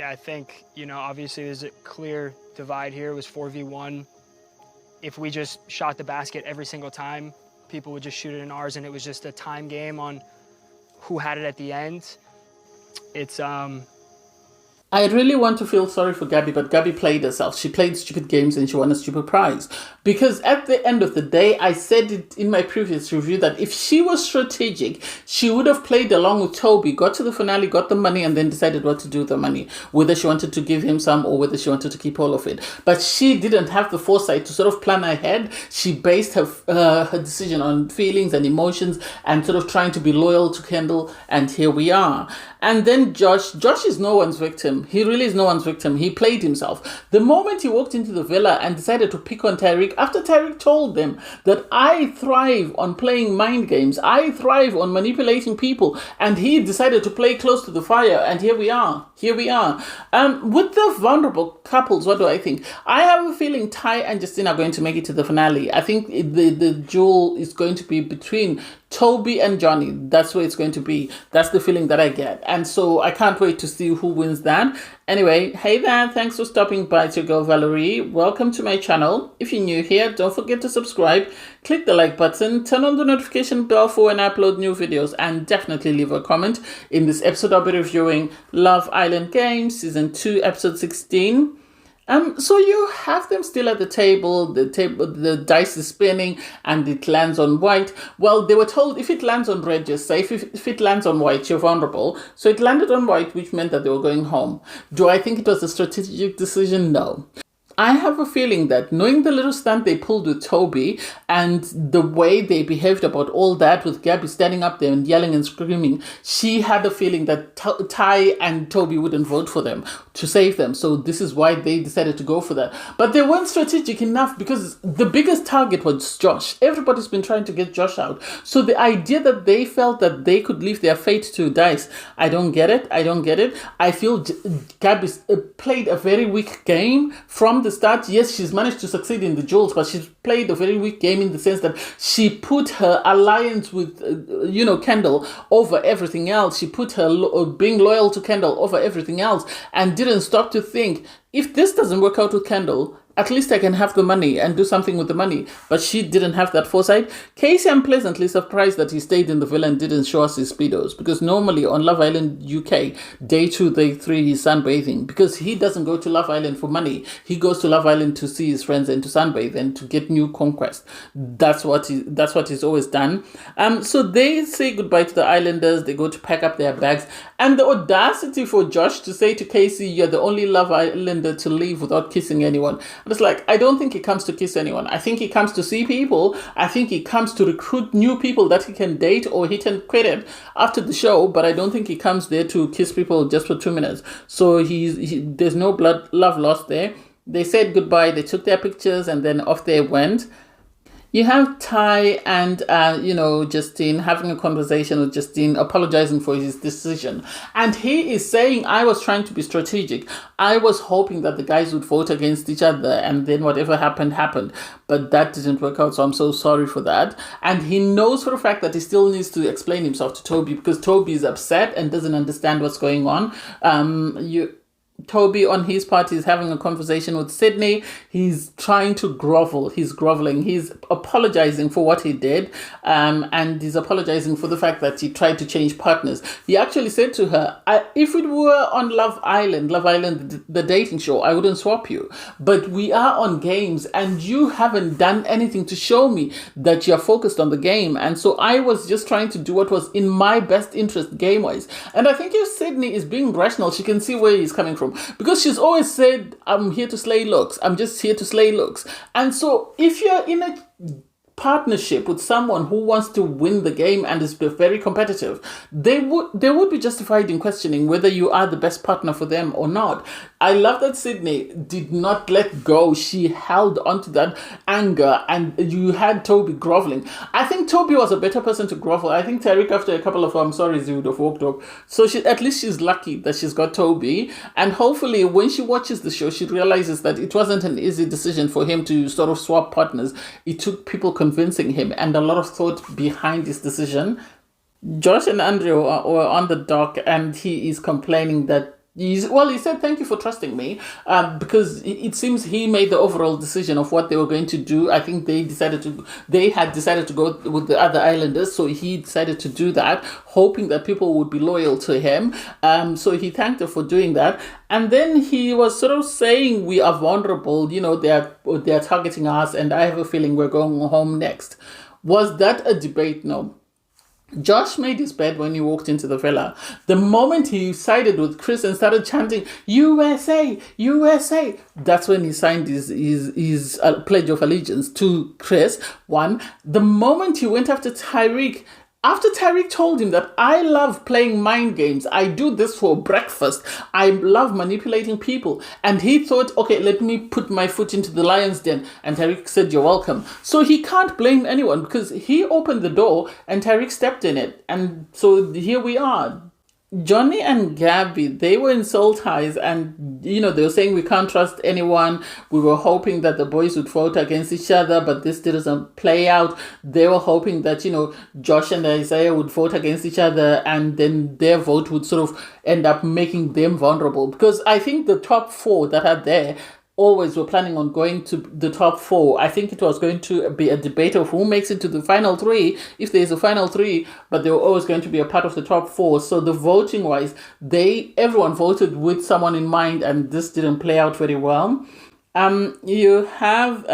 Yeah, I think, obviously there's a clear divide here. It was 4v1. If we just shot the basket every single time, people would just shoot it in ours, and it was just a time game on who had it at the end. It's I really want to feel sorry for Gabby, but Gabby played herself. She played stupid games and she won a stupid prize. Because at the end of the day, I said it in my previous review that if she was strategic, she would have played along with Toby, got to the finale, got the money, and then decided what to do with the money. Whether she wanted to give him some or whether she wanted to keep all of it. But she didn't have the foresight to sort of plan ahead. She based her decision on feelings and emotions and sort of trying to be loyal to Kendall. And here we are. And then Josh is no one's victim. He really is no one's victim. He played himself. The moment he walked into the villa and decided to pick on Tyreek, after Tyreek told them that I thrive on playing mind games, I thrive on manipulating people, and he decided to play close to the fire, and here we are. Here we are. With the vulnerable couples, what do I think? I have a feeling Ty and Justine are going to make it to the finale. I think the duel is going to be between Toby and Johnny. That's where it's going to be. That's the feeling that I get. And so I can't wait to see who wins that. Anyway, hey there. Thanks for stopping by. It's your girl Valerie. Welcome to my channel. If you're new here, don't forget to subscribe. Click the like button. Turn on the notification bell for when I upload new videos. And definitely leave a comment. In this episode, I'll be reviewing Love Island Games, Season 2, Episode 16. So you have them still at the table, the dice is spinning and it lands on white. Well, they were told if it lands on red, you're safe. If it lands on white, you're vulnerable. So it landed on white, which meant that they were going home. Do I think it was a strategic decision? No. I have a feeling that knowing the little stunt they pulled with Toby and the way they behaved about all that with Gabby standing up there and yelling and screaming, she had a feeling that Ty and Toby wouldn't vote for them to save them. So this is why they decided to go for that. But they weren't strategic enough because the biggest target was Josh. Everybody's been trying to get Josh out. So the idea that they felt that they could leave their fate to dice, I don't get it. I feel Gabby played a very weak game from the start. Yes, she's managed to succeed in the duels, but she's played a very weak game in the sense that she put her alliance with, Kendall over everything else. She put her being loyal to Kendall over everything else and didn't stop to think, if this doesn't work out with Kendall, at least I can have the money and do something with the money. But she didn't have that foresight. Casey, I'm pleasantly surprised that he stayed in the villa and didn't show us his Speedos. Because normally on Love Island UK, day 2, day 3, he's sunbathing. Because he doesn't go to Love Island for money. He goes to Love Island to see his friends and to sunbathe and to get new conquest. That's what he's always done. So they say goodbye to the islanders. They go to pack up their bags. And the audacity for Josh to say to Casey, you're the only Love Islander to leave without kissing anyone. And it's like, I don't think he comes to kiss anyone. I think he comes to see people. I think he comes to recruit new people that he can date or he can credit after the show. But I don't think he comes there to kiss people just for 2 minutes. So there's no love lost there. They said goodbye. They took their pictures and then off they went. You have Ty and, Justine having a conversation with Justine, apologizing for his decision. And he is saying, I was trying to be strategic. I was hoping that the guys would vote against each other and then whatever happened. But that didn't work out, so I'm so sorry for that. And he knows for a fact that he still needs to explain himself to Toby because Toby is upset and doesn't understand what's going on. Toby, on his part, is having a conversation with Sydney. He's trying to grovel. He's groveling. He's apologizing for what he did. And he's apologizing for the fact that he tried to change partners. He actually said to her, if it were on Love Island, the dating show, I wouldn't swap you. But we are on games and you haven't done anything to show me that you're focused on the game. And so I was just trying to do what was in my best interest game-wise. And I think if Sydney is being rational, she can see where he's coming from. Because she's always said, I'm here to slay looks. I'm just here to slay looks. And so if you're in a partnership with someone who wants to win the game and is very competitive, they would be justified in questioning whether you are the best partner for them or not. I love that Sydney did not let go. She held onto that anger and you had Toby groveling. I think Toby was a better person to grovel. I think Tyreek, after a couple of I'm sorry, he would have walked off. So at least she's lucky that she's got Toby. And hopefully when she watches the show, she realizes that it wasn't an easy decision for him to sort of swap partners. It took people convincing him and a lot of thought behind his decision. Josh and Andrea were on the dock and he is complaining that He said thank you for trusting me, because it seems he made the overall decision of what they were going to do. I think they had decided to go with the other islanders, so he decided to do that, hoping that people would be loyal to him. So he thanked her for doing that, and then he was sort of saying we are vulnerable. They're targeting us, and I have a feeling we're going home next. Was that a debate? No. Josh made his bed when he walked into the villa. The moment he sided with Chris and started chanting USA, USA, that's when he signed his pledge of allegiance to Chris. One, the moment he went after Tyreek told him that I love playing mind games, I do this for breakfast, I love manipulating people, and he thought, okay, let me put my foot into the lion's den, and Tyreek said, you're welcome. So he can't blame anyone because he opened the door and Tyreek stepped in it, and so here we are. Johnny and Gabby, they were in soul ties, and they were saying we can't trust anyone. We were hoping that the boys would vote against each other, but this didn't play out. They were hoping that Josh and Isaiah would vote against each other, and then their vote would sort of end up making them vulnerable, because I think the top four that are there always were planning on going to the top four. I think it was going to be a debate of who makes it to the final three, if there's a final three, but they were always going to be a part of the top four. So the voting wise, everyone voted with someone in mind, and this didn't play out very well. You have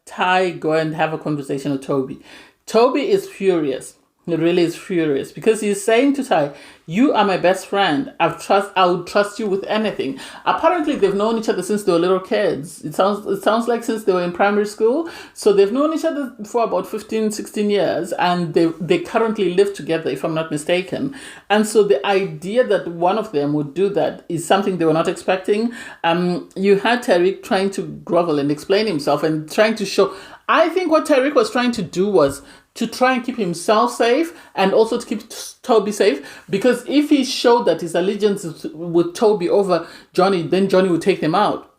Ty go and have a conversation with Toby. Toby is furious. He really is furious because he's saying to Ty, you are my best friend. I would trust you with anything. Apparently, they've known each other since they were little kids. It sounds like since they were in primary school. So they've known each other for about 15, 16 years, and they currently live together, if I'm not mistaken. And so the idea that one of them would do that is something they were not expecting. You had Tyreek trying to grovel and explain himself and trying to show. I think what Tyreek was trying to do was to try and keep himself safe and also to keep Toby safe, because if he showed that his allegiance is with Toby over Johnny, then Johnny would take them out.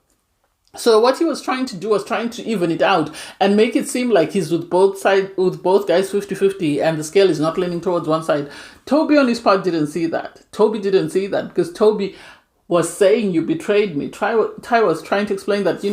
So what he was trying to do was trying to even it out and make it seem like he's with both guys 50-50, and the scale is not leaning towards one side. Toby on his part didn't see that. Toby didn't see that because Toby was saying you betrayed me. Ty was trying to explain that,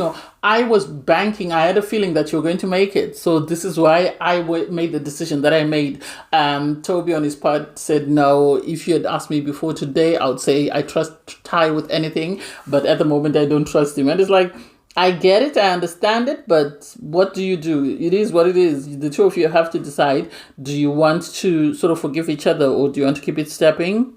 I was banking. I had a feeling that you were going to make it. So this is why I made the decision that I made. Toby on his part said, no, if you had asked me before today, I would say I trust Ty with anything. But at the moment, I don't trust him. And it's like, I get it. I understand it. But what do? It is what it is. The two of you have to decide. Do you want to sort of forgive each other, or do you want to keep it stepping?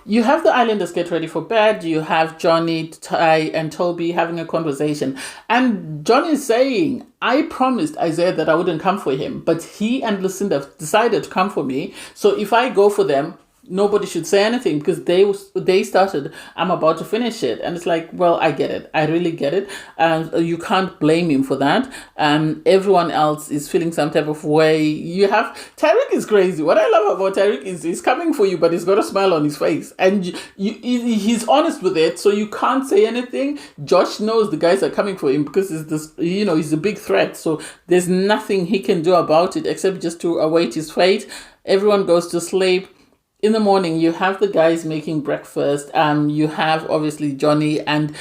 You have the Islanders get ready for bed. You have Johnny, Ty, and Toby having a conversation. And Johnny is saying, I promised Isaiah that I wouldn't come for him, but he and Lucinda decided to come for me. So if I go for them, nobody should say anything because they started. I'm about to finish it. And it's like, well, I get it. I really get it. And you can't blame him for that. Everyone else is feeling some type of way. You have Tyreek is crazy. What I love about Tyreek is he's coming for you, but he's got a smile on his face. And he's honest with it, so you can't say anything. Josh knows the guys are coming for him because he's a big threat. So there's nothing he can do about it except just to await his fate. Everyone goes to sleep. In the morning, you have the guys making breakfast. You have obviously Johnny and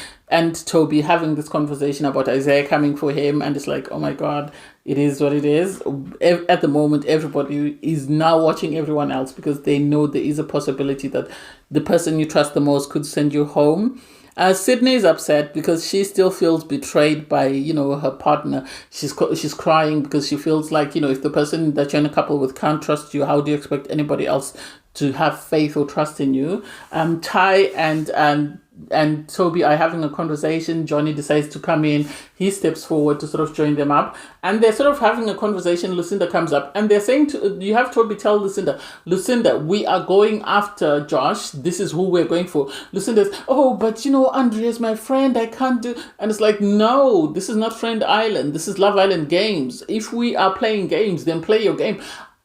Toby having this conversation about Isaiah coming for him, and it's like, oh my God, it is what it is. At the moment, everybody is now watching everyone else because they know there is a possibility that the person you trust the most could send you home. Sydney is upset because she still feels betrayed by, her partner. She's crying because she feels like, if the person that you're in a couple with can't trust you, how do you expect anybody else to have faith or trust in you? Ty and Toby are having a conversation. Johnny decides to come in. He steps forward to sort of join them up. And they're sort of having a conversation. Lucinda comes up. And they're saying, you have Toby tell Lucinda, we are going after Josh. This is who we're going for. Lucinda's, oh, but Andrea's my friend. I can't do... And it's like, no, this is not Friend Island. This is Love Island games. If we are playing games, then play your game.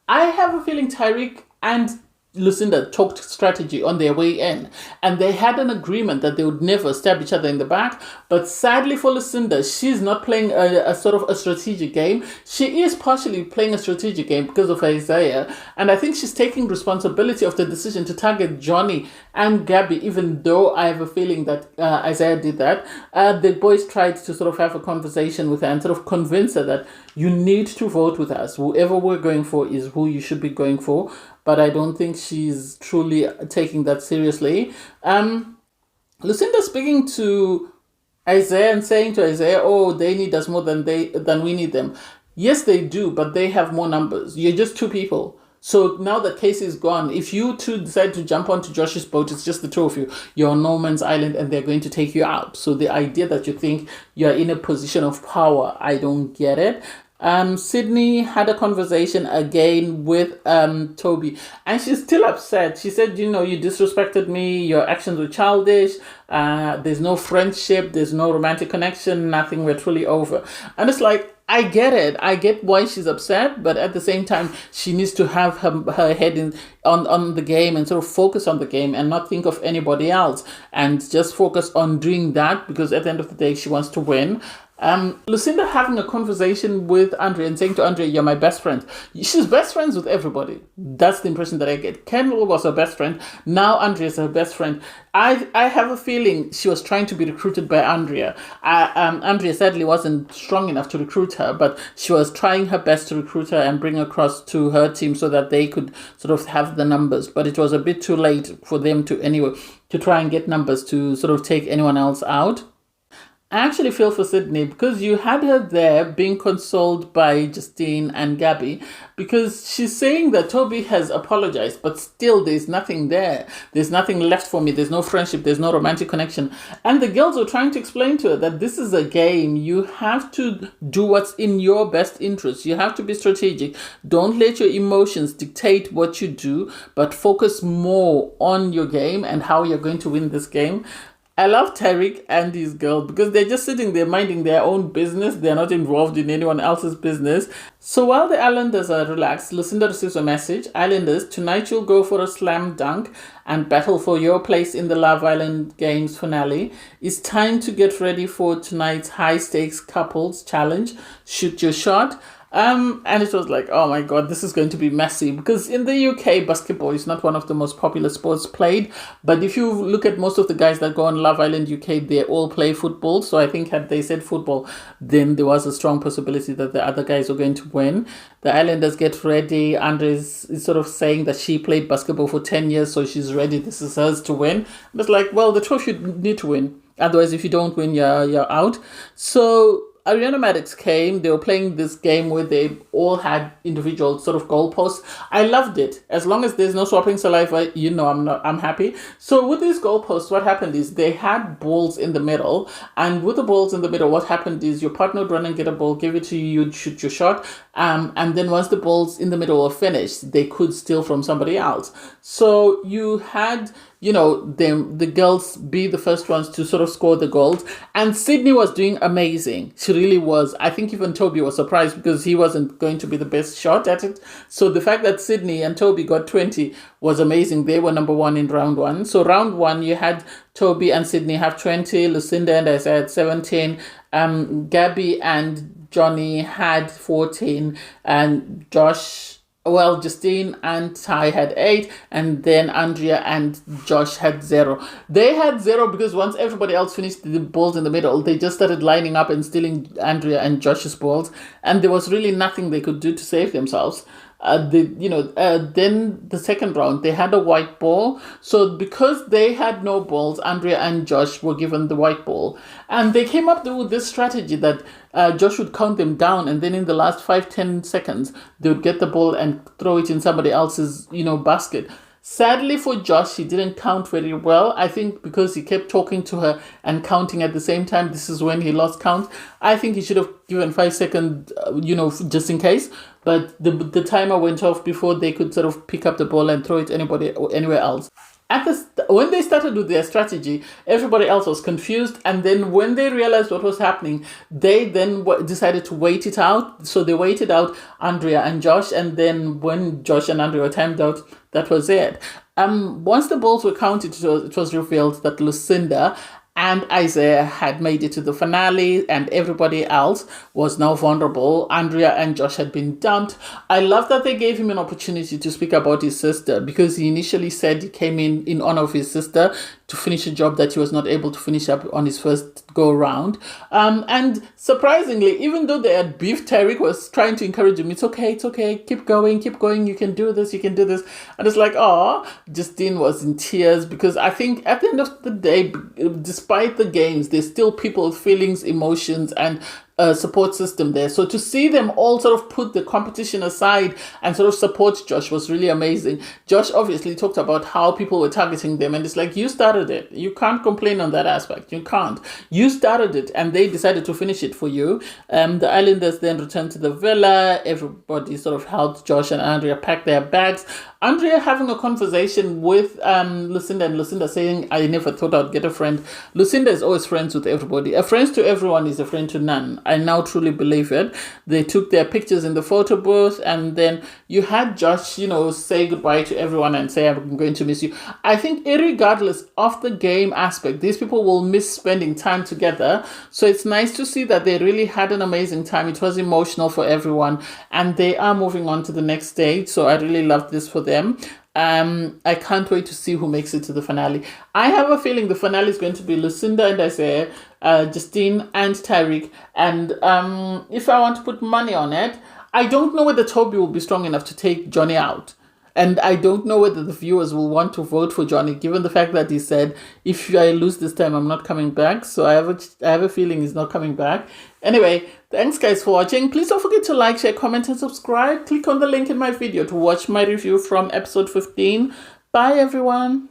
I have a feeling Tyreek and Lucinda talked strategy on their way in, and they had an agreement that they would never stab each other in the back. But sadly for Lucinda, she's not playing a sort of a strategic game. She is partially playing a strategic game because of Isaiah, and I think she's taking responsibility of the decision to target Johnny and Gabby, even though I have a feeling that Isaiah did that. The boys tried to sort of have a conversation with her and sort of convince her that you need to vote with us. Whoever we're going for is who you should be going for. But I don't think she's truly taking that seriously. Lucinda speaking to Isaiah and saying to Isaiah, oh, they need us more than we need them. Yes, they do, but they have more numbers. You're just two people. So now that Casey is gone, if you two decide to jump onto Josh's boat, it's just the two of you. You're on no man's island and they're going to take you out. So the idea that you think you're in a position of power, I don't get it. Sydney had a conversation again with Toby, and she's still upset. She said, you disrespected me, your actions were childish, there's no friendship, there's no romantic connection, nothing, we're truly over. And it's like, I get it. I get why she's upset, but at the same time, she needs to have her head on the game and sort of focus on the game and not think of anybody else and just focus on doing that, because at the end of the day, she wants to win. Lucinda having a conversation with Andrea and saying to Andrea, you're my best friend. She's best friends with everybody. That's the impression that I get. Kendall was her best friend. Now Andrea's her best friend. I have a feeling she was trying to be recruited by Andrea. Andrea sadly wasn't strong enough to recruit her, but she was trying her best to recruit her and bring her across to her team so that they could sort of have the numbers. But it was a bit too late for them to try and get numbers to sort of take anyone else out. I actually feel for Sydney because you had her there being consoled by Justine and Gabby, because she's saying that Toby has apologized, but still there's nothing there. There's nothing left for me. There's no friendship. There's no romantic connection. And the girls were trying to explain to her that this is a game. You have to do what's in your best interest. You have to be strategic. Don't let your emotions dictate what you do, but focus more on your game and how you're going to win this game. I love Tariq and his girl because they're just sitting there minding their own business. They're not involved in anyone else's business. So while the Islanders are relaxed, Lucinda receives a message. Islanders, tonight you'll go for a slam dunk and battle for your place in the Love Island Games finale. It's time to get ready for tonight's high-stakes couples challenge. Shoot your shot. And it was like, oh my god, this is going to be messy, because in the UK, basketball is not one of the most popular sports played. But if you look at most of the guys that go on Love Island UK, they all play football. So I think had they said football, then there was a strong possibility that the other guys were going to win. The Islanders get ready. Andrea is sort of saying that she played basketball for 10 years, so she's ready. This is hers to win. And it's like, well, the two of you need to win. Otherwise, if you don't win, you're out. So Ariana Maddox came. They were playing this game where they all had individual sort of goalposts. I loved it. As long as there's no swapping saliva, I'm happy. So with these goalposts, what happened is they had balls in the middle. And with the balls in the middle, what happened is your partner would run and get a ball, give it to you, you'd shoot your shot. And then once the balls in the middle were finished, they could steal from somebody else. So you had, the girls be the first ones to sort of score the goals. And Sydney was doing amazing. She really was. I think even Toby was surprised because he wasn't going to be the best shot at it. So the fact that Sydney and Toby got 20 was amazing. They were number one in round one. So round one, you had Toby and Sydney have 20, Lucinda and I said 17, Gabby and Johnny had 14, and Justine and Ty had 8, and then Andrea and Josh had 0. They had 0 because once everybody else finished the balls in the middle, they just started lining up and stealing Andrea and Josh's balls, and there was really nothing they could do to save themselves. Then the second round, they had a white ball. So because they had no balls, Andrea and Josh were given the white ball. And they came up with this strategy that Josh would count them down. And then in the last 5-10 seconds, they would get the ball and throw it in somebody else's, basket. Sadly for Josh, he didn't count very well. I think because he kept talking to her and counting at the same time, this is when he lost count. I think he should have given 5 seconds, just in case. But the timer went off before they could sort of pick up the ball and throw it anywhere else. When they started with their strategy, everybody else was confused, and then when they realized what was happening, they then decided to wait it out. So they waited out Andrea and Josh, and then when Josh and Andrea were timed out, that was it. Once the balls were counted, it was revealed that Lucinda and Isaiah had made it to the finale, and everybody else was now vulnerable. Andrea and Josh had been dumped. I love that they gave him an opportunity to speak about his sister, because he initially said he came in honor of his sister to finish a job that he was not able to finish up on his first go around. And surprisingly, even though they had beef, Tyreek was trying to encourage him. It's okay, keep going, you can do this. And it's like, oh, Justine was in tears, because I think at the end of the day, despite the games, there's still people with feelings, emotions, and support system there. So to see them all sort of put the competition aside and sort of support Josh was really amazing. Josh obviously talked about how people were targeting them, and it's like, you started it. You can't complain on that aspect. You can't. You started it, and they decided to finish it for you. The Islanders then returned to the villa. Everybody sort of helped Josh and Andrea pack their bags. Andrea having a conversation with Lucinda, and Lucinda saying, I never thought I'd get a friend. Lucinda is always friends with everybody. A friend to everyone is a friend to none. I now truly believe it. They took their pictures in the photo booth, and then you had Josh, say goodbye to everyone and say, I'm going to miss you. I think irregardless of the game aspect, these people will miss spending time together. So it's nice to see that they really had an amazing time. It was emotional for everyone, and they are moving on to the next stage. So I really loved this for them. I can't wait to see who makes it to the finale. I have a feeling the finale is going to be Lucinda and Isaiah, Justine and Tyreek. And if I want to put money on it, I don't know whether Toby will be strong enough to take Johnny out. And I don't know whether the viewers will want to vote for Johnny, given the fact that he said, if I lose this time, I'm not coming back. So I have a feeling he's not coming back. Anyway, thanks guys for watching. Please don't forget to like, share, comment, and subscribe. Click on the link in my video to watch my review from episode 15. Bye everyone.